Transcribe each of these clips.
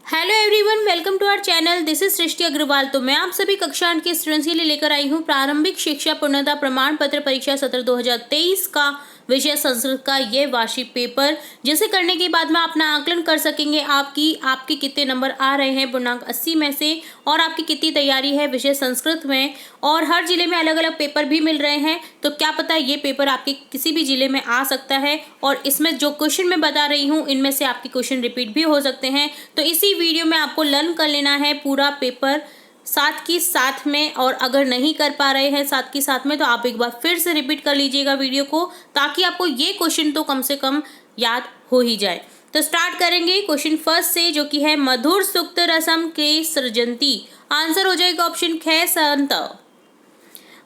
Hello everyone, welcome to our channel. This is Srishti Agarwal. तो मैं आप सभी कक्षा 8 के स्टूडेंट्स के लिए लेकर आई हूँ प्रारंभिक शिक्षा पूर्णता प्रमाण पत्र परीक्षा सत्र 2023 का विषय संस्कृत का ये वार्षिक पेपर, जिसे करने के बाद में अपना आकलन कर सकेंगे आपके कितने नंबर आ रहे हैं पूर्णांक 80 में से, और आपकी कितनी तैयारी है विषय संस्कृत में। और हर जिले में अलग अलग पेपर भी मिल रहे हैं, तो क्या पता ये पेपर आपके किसी भी जिले में आ सकता है। और इसमें जो क्वेश्चन मैं बता रही हूँ इनमें से आपके क्वेश्चन रिपीट भी हो सकते हैं। तो इसी वीडियो में आपको लर्न कर लेना है पूरा पेपर साथ की साथ में, और अगर नहीं कर पा रहे हैं साथ की साथ में तो आप एक बार फिर से रिपीट कर लीजिएगा वीडियो को, ताकि आपको ये क्वेश्चन तो कम से कम याद हो ही जाए। तो स्टार्ट करेंगे क्वेश्चन फर्स्ट से, जो कि है मधुर सुक्त रसम के सृजंती। आंसर हो जाएगा ऑप्शन ख संत।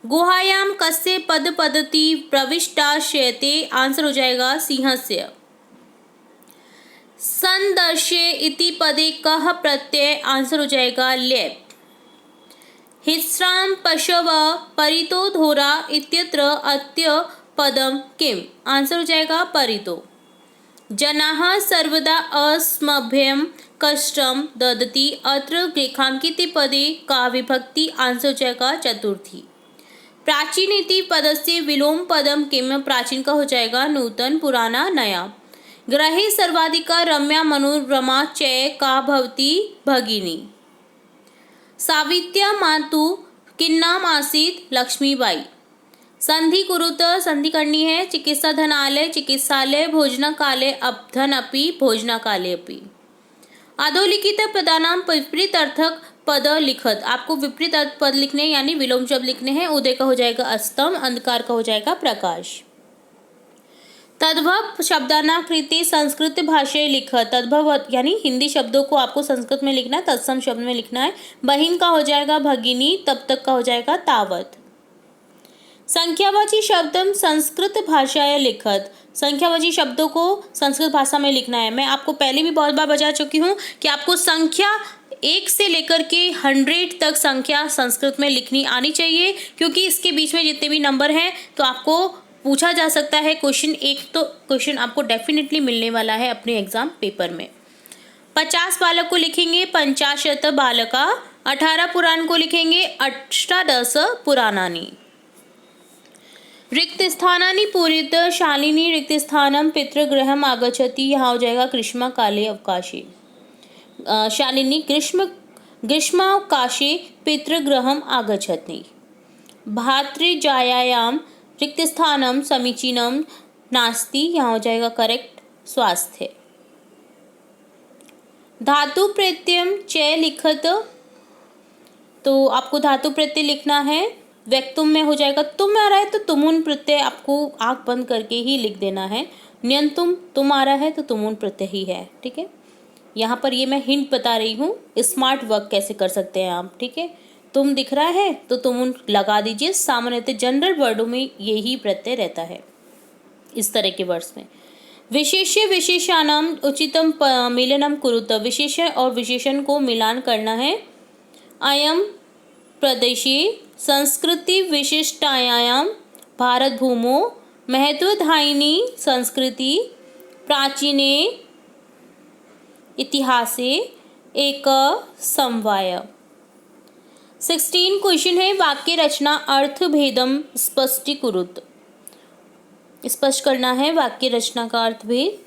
गुहायाम कस्य पद पद्धति प्रविष्टा शयते। आंसर हो जाएगा सिंहस्य। संदर्शे इति पदे कः प्रत्यय। आंसर हो जाएगा लेप। हिस्राम पशव परितो धोरा इत्यत्र अत्य पदम किम। आंसर हो जाएगा परितो। जनाः सर्वदा अस्मभ्यं कष्टम ददति अत्र रेखांकित पदे का विभक्ति। आंसर हो जाएगा चतुर्थी। प्राचीन इति पदस्य विलोम पदम किम। प्राचीन का हो जाएगा नूतन, पुराना, नया। ग्रहे सर्वाधिका रम्या मनोरमा चय का भवती भगिनी। सावित्र्या मातु किन्नाम आसीत लक्ष्मीबाई। संधि कुरुत, संधि करनी है। चिकित्सा धनालय चिकित्सालय, भोजना काले अधन अपि भोजना काले अपि। अधोलिखित पदानाम विपरीत अर्थक पद लिखत। आपको विपरीत अर्थ पद लिखने यानी विलोम शब्द लिखने हैं। उदय का हो जाएगा अस्तम, अंधकार का हो जाएगा प्रकाश। तद्भव शब्दानाकृति संस्कृत भाषा लिखत। तद्भव यानी हिंदी शब्दों को आपको संस्कृत में लिखना है, तत्सम शब्द में लिखना है। बहिन का हो जाएगा भगिनी, तब तक का हो जाएगा तावत। संख्यावाची शब्दम संस्कृत भाषाया लिखत। संख्यावाची शब्दों को संस्कृत भाषा में लिखना है। मैं आपको पहले भी बहुत बार बता चुकी हूँ कि आपको संख्या 1 से लेकर के 100 तक संख्या संस्कृत में लिखनी आनी चाहिए, क्योंकि इसके बीच में जितने भी नंबर हैं तो आपको पूछा जा सकता है क्वेश्चन। एक तो क्वेश्चन आपको डेफिनेटली मिलने वाला है अपने एग्जाम पेपर में। 50 बालक को लिखेंगे 50 बालका। 18 पुराण को लिखेंगे 18 पुराणानि। रिक्त स्थानानि पूरित शालिनी रिक्त स्थानम पितृगृहम आगच्छति। यहाँ हो जाएगा ग्रीष्म काले अवकाशे। शालिनी ग्रीष्मावकाशे पितृगृहम आगच्छति। भातृजायायाम रिक्त स्थानम समीचीनम नास्ति। यहाँ हो जाएगा करेक्ट स्वास्थ्य। धातु प्रत्ययम च लिखत। तो आपको धातु प्रत्यय लिखना है। व्यक्तुम में हो जाएगा तुम आ रहा है तो तुमुन प्रत्यय आपको आंख बंद करके ही लिख देना है। न्यंतुम तुम आ रहा है तो तुमुन प्रत्यय ही है। ठीक है, यहाँ पर ये मैं हिंट बता रही हूँ स्मार्ट वर्क कैसे कर सकते हैं आप। ठीक है, तुम दिख रहा है तो तुम लगा दीजिए। सामान्यतः जनरल वर्डों में यही प्रत्यय रहता है इस तरह के वर्ड्स में। विशेष्य विशेषाणाम उचितम मिलनम कुरुत। विशेषण और विशेषण को मिलान करना है। अयम प्रदेशे संस्कृति विशिष्टायाम भारत भूमो महत्वधायिनी संस्कृति प्राचीने इतिहासे एक समवाय। 16 क्वेश्चन है। वाक्य रचना अर्थ भेदम स्पष्टीकुरुत। स्पष्ट करना है वाक्य रचना का अर्थ भेद।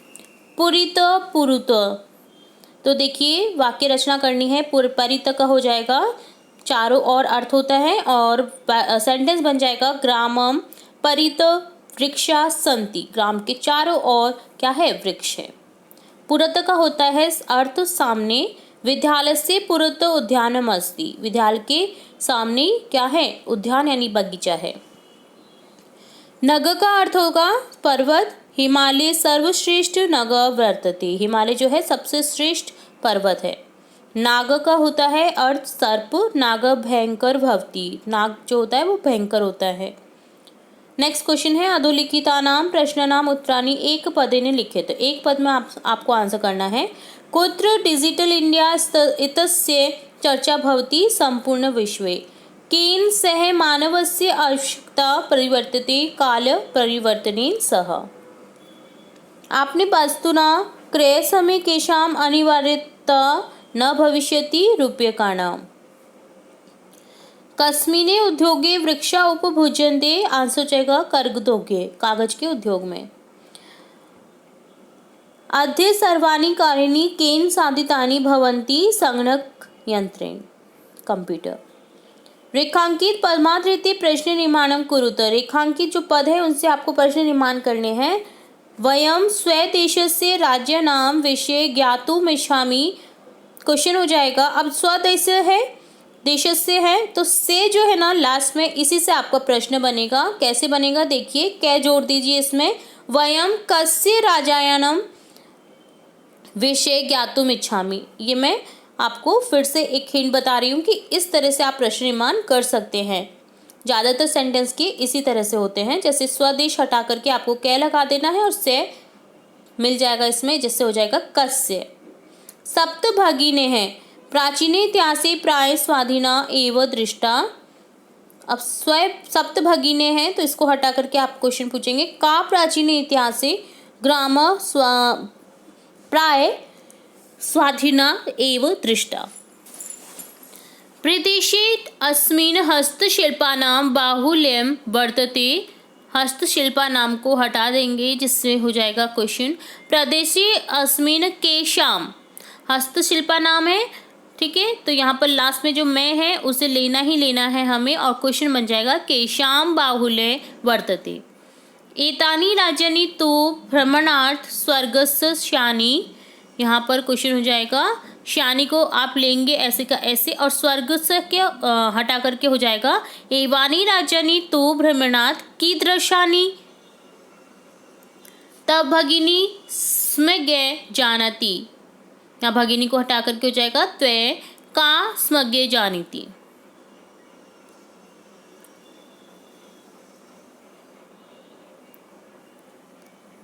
पुरित पुरुत, तो देखिए वाक्य रचना करनी है। परित का हो जाएगा चारों ओर अर्थ होता है, और सेंटेंस बन जाएगा ग्रामम परित वृक्षा संति। ग्राम के चारों ओर क्या है, वृक्ष है। पुरत का होता है अर्थ सामने। विद्यालय से पुरत उद्यानम अस्ति। विद्यालय के सामने क्या है, उद्यान यानी बगीचा है। नग का अर्थ होगा पर्वत। हिमालय सर्वश्रेष्ठ नग वर्तते। हिमालय जो है सबसे श्रेष्ठ पर्वत है। नाग का होता है अर्थ सर्प। नाग भयंकर भवती। नाग जो होता है वो भयंकर होता है। नेक्स्ट क्वेश्चन है अधोलिखितानाम प्रश्नानाम उत्तराणि एक पदेन लिखित। एक पद में आपको आंसर करना है। कुत्र डिजिटल इंडिया इत्यस्य चर्चा भवति संपूर्ण विश्वे। केन सह मानवस्य आवश्यकता परिवर्तते काल परिवर्तनेन सह। आपने वस्तुना क्रय समय केषाम अनिवार्यता न भविष्यति रूप्यकाणाम्। कस्मिने उद्योगे वृक्षा उपभुज्यन्ते, आंसर हो जाएगा कर्गदोगे, कागज के उद्योग में। अद्य सर्वाणि कार्याणि केन साधितानि भवन्ति, संगणक यंत्रेण, कंप्यूटर। रेखांकित पदमात्रेति प्रश्न निर्माणं कुरुत, रेखांकित जो पद है उनसे आपको प्रश्न निर्माण करने हैं। वयम स्वदेशस्य राज्यानां विषये ज्ञातुमिच्छामि, क्वेश्चन हो जाएगा। अब स्वदेश है, देशस्य है, तो से जो है ना लास्ट में, इसी से आपका प्रश्न बनेगा। कैसे बनेगा देखिए, क्या जोड़ दीजिए इसमें, वयम कस्य राजायानम विषय ज्ञातुमिच्छामि। ये मैं आपको फिर से एक हिंट बता रही हूँ कि इस तरह से आप प्रश्न निर्माण कर सकते हैं। ज़्यादातर सेंटेंस के इसी तरह से होते हैं, जैसे स्वदेश हटा करके आपको कै लगा देना है और से मिल जाएगा इसमें, जिससे हो जाएगा कस्य। सप्त भगिनी है, प्राचीन इतिहासे प्राय स्वाधीना एवं दृष्टा। अब सप्त भगिनी हैं तो इसको हटा करके आप क्वेश्चन पूछेंगे, का प्राचीन इतिहासे ग्राम प्राय स्वाधीना एवं दृष्टा। प्रदेशे अस्मिन् हस्तशिल्पानां बाहुल्यं वर्तते, हस्तशिल्पानां को हटा देंगे जिससे हो जाएगा क्वेश्चन। प्रदेशे अस्मिन् केषां, हस्तशिल्पा नाम है, ठीक है, तो यहाँ पर लास्ट में जो मैं है उसे लेना ही लेना है हमें, और क्वेश्चन बन जाएगा केषां बाहुल्ये वर्तते। एतानि राज्यानि तु भ्रमणार्थ स्वर्गस्यानि, यहाँ पर क्वेश्चन हो जाएगा, श्यानी को आप लेंगे ऐसे का ऐसे, और स्वर्ग से क्या हटा करके हो जाएगा एवानि राज्यानि तु भ्रमणार्थ कीदृशानि। तब भगिनी स्मज्ञ जानाति, यहाँ भगिनी को हटा करके हो जाएगा त्वे का स्मज्ञ जानीति।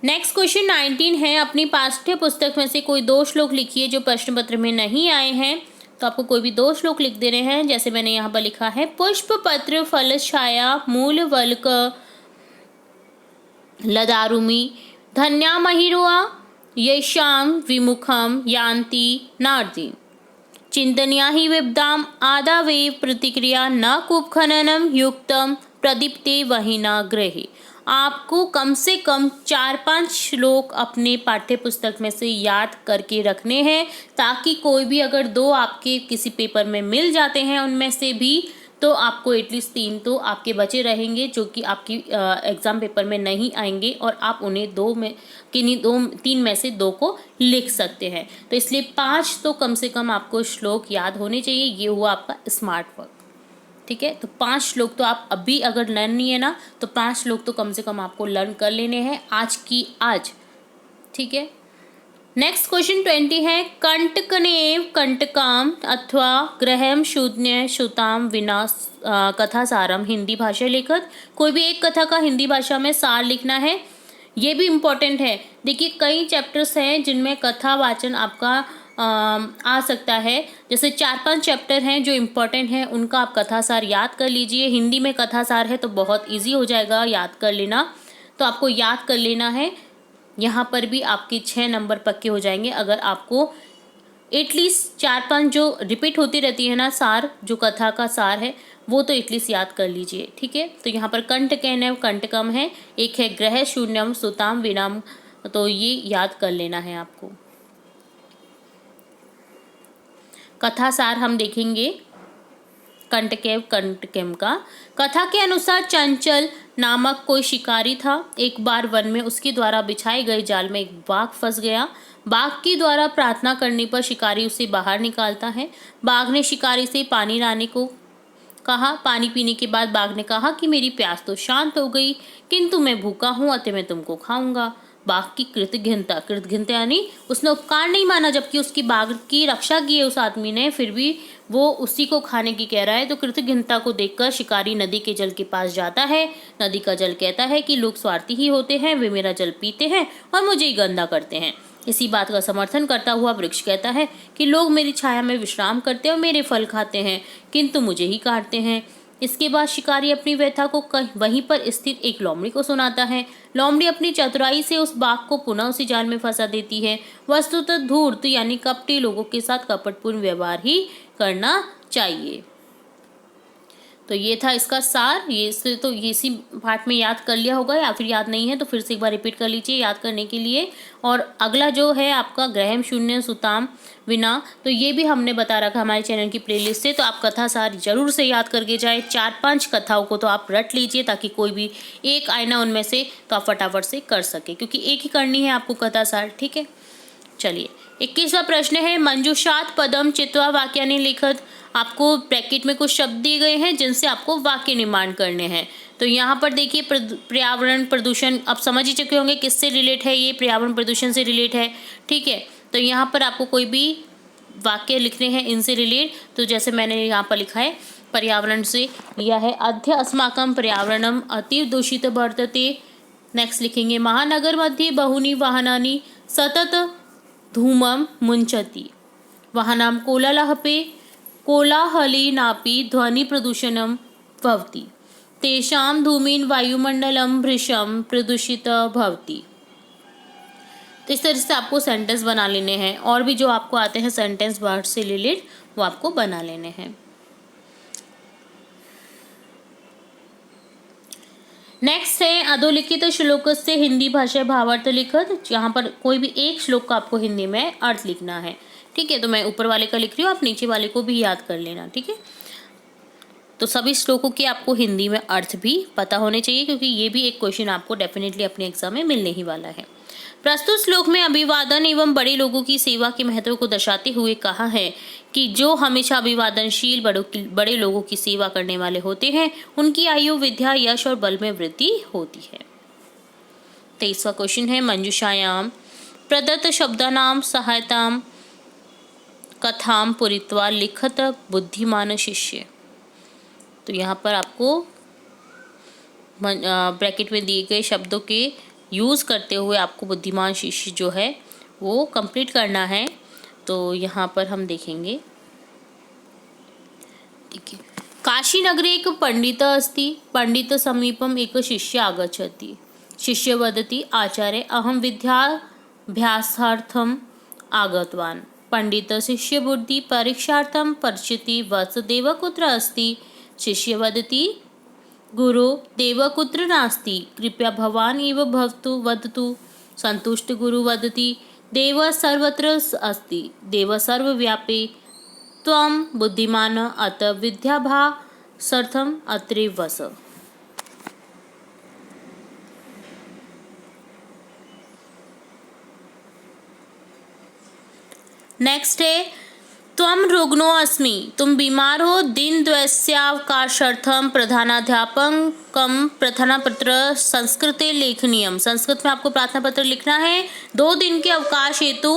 नेक्स्ट क्वेश्चन 19 है, अपनी पाठ्य पुस्तक में से कोई 2 श्लोक लिखिए जो प्रश्न पत्र में नहीं आए हैं। तो आपको कोई भी 2 श्लोक लिख देने हैं, जैसे मैंने यहाँ पर लिखा है, पुष्प पत्र फल छाया मूल वल्क लदारुमि धन्या महिरुआ येषां विमुखम यान्ति नार्ति चिंतनिया ही विब्दाम आदावेव प्रतिक्रिया न कूपखननम युक्तम प्रदीप्ते वहिना ग्रहे। आपको कम से कम 4-5 श्लोक अपने पाठ्य पुस्तक में से याद करके रखने हैं, ताकि कोई भी अगर 2 आपके किसी पेपर में मिल जाते हैं उनमें से भी, तो आपको एटलीस्ट 3 तो आपके बचे रहेंगे जो कि आपकी एग्ज़ाम पेपर में नहीं आएंगे, और आप उन्हें 3 में से 2 को लिख सकते हैं। तो इसलिए 5 तो कम से कम आपको श्लोक याद होने चाहिए। ये हुआ आपका स्मार्ट वर्क, ठीक है। तो 5 श्लोक तो आप अभी अगर लर्न नहीं है ना, तो 5 श्लोक तो कम से कम आपको लर्न कर लेने हैं आज की आज, ठीक है। नेक्स्ट क्वेश्चन 20 है, कंटकनेव कंटकाम अथवा ग्रहम शून्य श्रुताम विना कथा सारम, हिंदी भाषा लेखक। कोई भी एक कथा का हिंदी भाषा में सार लिखना है, ये भी इम्पोर्टेंट है। देखिए कई चैप्टर्स हैं जिनमें कथा वाचन आपका आ सकता है, जैसे 4-5 चैप्टर हैं जो इम्पोर्टेंट हैं, उनका आप कथा सार याद कर लीजिए। हिंदी में कथा सार है तो बहुत इजी हो जाएगा याद कर लेना, तो आपको याद कर लेना है। यहाँ पर भी आपके 6 नंबर पक्के हो जाएंगे अगर आपको एटलीस्ट 4-5 जो रिपीट होती रहती है ना सार, जो कथा का सार है वो तो एटलीस्ट याद कर लीजिए, ठीक है। तो यहाँ पर कंटकनेव कंटकम है, एक है ग्रह शून्यम सुताम विनाम, तो ये याद कर लेना है आपको। कथा सार हम देखेंगे कंटकेव कंटकेम का। कथा के अनुसार चंचल नामक कोई शिकारी था। एक बार वन में उसके द्वारा बिछाए गए जाल में एक बाघ फंस गया। बाघ की द्वारा प्रार्थना करने पर शिकारी उसे बाहर निकालता है। बाघ ने शिकारी से पानी लाने को कहा। पानी पीने के बाद बाघ ने कहा कि मेरी प्यास तो शांत हो गई, किंतु मैं भूखा हूँ अतः मैं तुमको खाऊंगा। बाघ की कृतघ्नता यानी उसने उपकार नहीं माना, जबकि उसकी बाघ की रक्षा की है उस आदमी ने, फिर भी वो उसी को खाने की कह रहा है। तो कृतघ्नता को देखकर शिकारी नदी के जल के पास जाता है। नदी का जल कहता है कि लोग स्वार्थी ही होते हैं, वे मेरा जल पीते हैं और मुझे ही गंदा करते हैं। इसी बात का समर्थन करता हुआ वृक्ष कहता है कि लोग मेरी छाया में विश्राम करते हैं और मेरे फल खाते हैं, किंतु मुझे ही काटते हैं। इसके बाद शिकारी अपनी व्यथा को वहीं पर स्थित एक लोमड़ी को सुनाता है। लोमड़ी अपनी चतुराई से उस बाघ को पुनः उसी जाल में फंसा देती है। वस्तुतः धूर्त यानी कपटी लोगों के साथ कपटपूर्ण व्यवहार ही करना चाहिए। तो ये था इसका सार। ये तो इसी पार्ट में याद कर लिया होगा, या फिर याद नहीं है तो फिर से एक बार रिपीट कर लीजिए याद करने के लिए। और अगला जो है आपका ग्रहम शून्य सुताम विना, तो ये भी हमने बता रखा हमारे चैनल की प्लेलिस्ट से, तो आप कथा सार जरूर से याद करके जाए। 4-5 कथाओं को तो आप रट लीजिए ताकि कोई भी एक आए ना उनमें से तो आप फटाफट से कर सके, क्योंकि एक ही करनी है आपको कथा सार। ठीक है, चलिए 21वां प्रश्न है, मंजूषात पदम चित्वा वाक्यानि लिखत। आपको ब्रैकेट में कुछ शब्द दिए गए हैं जिनसे आपको वाक्य निर्माण करने हैं। तो यहाँ पर देखिए पर्यावरण प्रदूषण, आप समझ ही चुके होंगे किससे रिलेट है, ये पर्यावरण प्रदूषण से रिलेट है। ठीक है, तो यहाँ पर आपको कोई भी वाक्य लिखने हैं इनसे रिलेट। तो जैसे मैंने यहाँ पर लिखा है पर्यावरण से लिया है, अद्य अस्माकं पर्यावरणम अतीव दूषित वर्तते। नेक्स्ट लिखेंगे महानगर मध्ये बहूनि वाहनानि सतत धूमं मुञ्चति, वाहनां कोलाहलेनापि ध्वनि प्रदूषणं भवति, तेषां धूमेन वायुमंडलं भृशं प्रदूषित भवति। तो इस तरह से आपको सेंटेंस बना लेने हैं, और भी जो आपको आते हैं सेंटेंस वर्ड से रिलेटेड वो आपको बना लेने हैं। नेक्स्ट है अधोलिखित श्लोक से हिंदी भाषा भावार्थ लिखत। यहाँ पर कोई भी एक श्लोक का आपको हिंदी में अर्थ लिखना है। ठीक है, तो मैं ऊपर वाले का लिख रही हूँ, आप नीचे वाले को भी याद कर लेना। ठीक है, तो सभी श्लोकों के आपको हिंदी में अर्थ भी पता होने चाहिए, क्योंकि ये भी एक क्वेश्चन आपको डेफिनेटली अपने एग्जाम में मिलने ही वाला है। प्रस्तुत श्लोक में अभिवादन एवं बड़े लोगों की सेवा के महत्व को दर्शाते हुए कहा है कि जो हमेशा अभिवादनशील बड़े लोगों की सेवा करने वाले होते हैं उनकी आयु, विद्या, यश और बल में वृद्धि होती है। 23वां क्वेश्चन है, मंजूषायाम प्रदत्त शब्दानाम सहायताम कथाम पुरित्वा लिखत बुद्धिमान शिष्य। तो यहाँ पर आपको ब्रैकेट में दिए गए शब्दों के यूज़ करते हुए आपको बुद्धिमान शिष्य जो है वो कंप्लीट करना है। तो यहाँ पर हम देखेंगे, ठीक है, काशी नगरे एक पंडित अस्ति, पंडित समीपम एक शिष्य आगच्छति, शिष्य वदति आचार्य अहम विद्याभ्यासार्थम आगतवान, पंडित शिष्य बुद्धि परीक्षार्थम परीक्षति वत्सदेव कुत्र अस्ति, शिष्य वदति गुरु देव कुत्र नास्ति, कृपया भवान एव भवतु वदतु, संतुष्ट गुरु वदति देव सर्वत्र अस्ति, देव सर्वव्यापी, त्वं बुद्धिमान अत विद्याभ्यासार्थम अत्रैव वस। नेक्स्ट है, त्वं रुग्णो अस्मि, तुम बीमार हो, दिन द्वयस्यावकाशार्थम प्रधानाध्यापकं प्रार्थनापत्र संस्कृते लेखनीयम, संस्कृत में आपको प्रार्थना पत्र लिखना है। 2 दिन के अवकाश हेतु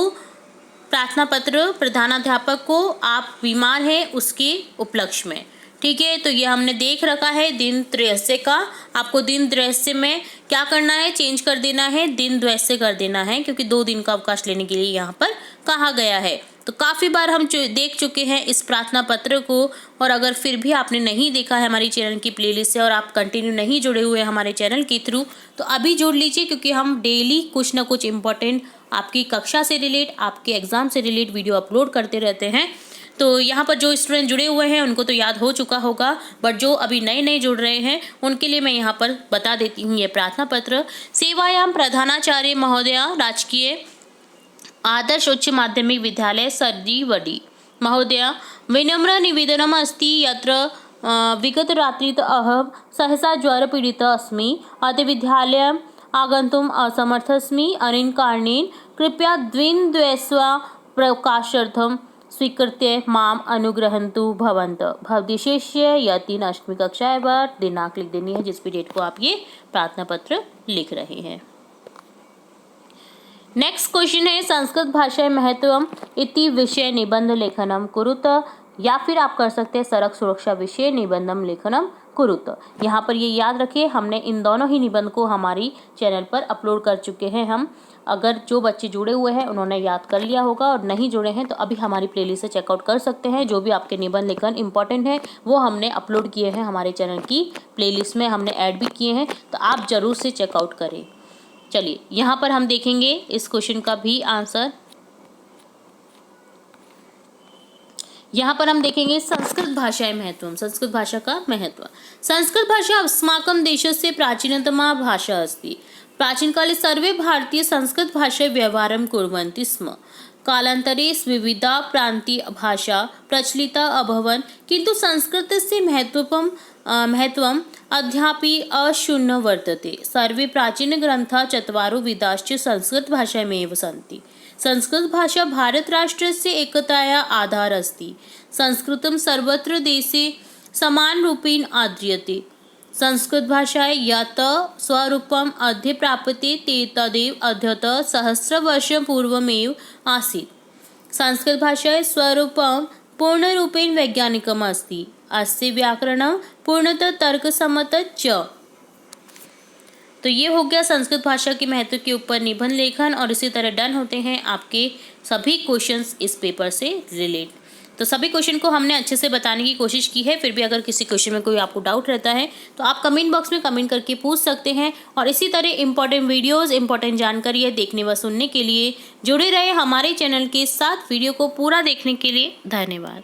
प्रार्थना पत्र प्रधानाध्यापक को आप बीमार हैं उसके उपलक्ष्य में। ठीक है, तो ये हमने देख रखा है दिन त्रयस्य का। आपको दिन त्रयस्य में क्या करना है, चेंज कर देना है, दिन द्वयस्य कर देना है, क्योंकि 2 दिन का अवकाश लेने के लिए यहाँ पर कहा गया है। तो काफ़ी बार हम देख चुके हैं इस प्रार्थना पत्र को, और अगर फिर भी आपने नहीं देखा है हमारी चैनल की प्लेलिस्ट से और आप कंटिन्यू नहीं जुड़े हुए हैं हमारे चैनल के थ्रू, तो अभी जुड़ लीजिए, क्योंकि हम डेली कुछ ना कुछ इम्पोर्टेंट आपकी कक्षा से रिलेट, आपके एग्जाम से रिलेट वीडियो अपलोड करते रहते हैं। तो यहाँ पर जो स्टूडेंट जुड़े हुए हैं उनको तो याद हो चुका होगा, बट जो अभी नए नए जुड़ रहे हैं उनके लिए मैं यहाँ पर बता देती हूँ ये प्रार्थना पत्र। सेवायाम प्रधानाचार्य महोदया राजकीय आदर्श उच्च माध्यमिक विद्यालय सर्जीवडी महोदया, विनम्र निवेदनम अस्ति यत्र विगत रात्रित अहम सहसा ज्वर पीड़ित अस्मि, अद्य विद्यालयम् आगन्तुम् असमर्थस्मि, अनेन कारणेन कृपया द्विन्द्वयस्वा प्रकाशार्थं स्वीकृत्य माम अनुग्रहन्तु भवन्त। भवती शिष्य या 3 अष्टमी कक्षाएं पर दिनांक लिख देनी है जिस भी डेट को आप ये प्रार्थना पत्र लिख रहे हैं। नेक्स्ट क्वेश्चन है, संस्कृत भाषा महत्वम इति विषय निबंध लेखनम कुरुत, या फिर आप कर सकते हैं सड़क सुरक्षा विषय निबंधम लेखनम कुरुत। यहाँ पर ये याद रखिए, हमने इन दोनों ही निबंध को हमारी चैनल पर अपलोड कर चुके हैं हम। अगर जो बच्चे जुड़े हुए हैं उन्होंने याद कर लिया होगा, और नहीं जुड़े हैं तो अभी हमारी प्लेलिस्ट से चेकआउट कर सकते हैं। जो भी आपके निबंध लेखन इंपॉर्टेंट है वो हमने अपलोड किए हैं हमारे चैनल की प्लेलिस्ट में, हमने ऐड भी किए हैं, तो आप ज़रूर से चेकआउट करें। चलिए यहाँ पर हम देखेंगे इस क्वेश्चन का भी आंसर। यहाँ पर हम देखेंगे संस्कृत भाषाएं महत्वम, संस्कृत भाषा का महत्व। संस्कृत भाषा अस्माकं देशस्य प्राचीनतमा भाषा अस्ति। प्राचीनकाले सर्वे भारतीय संस्कृत भाषा व्यवहारं कुर्वन्ति स्म। कालान्तरे विविधा प्रान्तीय भाषा प्रचलिता अभवन्, किन्तु संस्कृतस्य महत्वम् अद्यापि अशून्यं वर्तते। सर्वे प्राचीनग्रन्थाः चत्वारो वेदाश्च संस्कृत भाषायामेव सन्ति। संस्कृत भाषा भारत राष्ट्रस्य एकताया आधार अस्ति। संस्कृतं सर्वत्र देशे समान रूपेण आद्रियते। संस्कृत भाषायाः यत् स्वरूपम् अद्य प्राप्यते ते तदेव अद्यतः सहस्रवर्षं पूर्वमेव आसीत्। संस्कृत भाषायाः स्वरूपं पूर्णरूपेण वैज्ञानिकम् अस्ति। अस्य व्याकरणं पूर्णतः तर्कसम्मतः च। तो ये हो गया संस्कृत भाषा के महत्व के ऊपर निबंध लेखन, और इसी तरह डन होते हैं आपके सभी क्वेश्चंस इस पेपर से रिलेट। तो सभी क्वेश्चन को हमने अच्छे से बताने की कोशिश की है। फिर भी अगर किसी क्वेश्चन में कोई आपको डाउट रहता है तो आप कमेंट बॉक्स में कमेंट करके पूछ सकते हैं। और इसी तरह इंपॉर्टेंट वीडियोस, इंपॉर्टेंट जानकारी है देखने व सुनने के लिए जुड़े रहे हमारे चैनल के साथ। वीडियो को पूरा देखने के लिए धन्यवाद।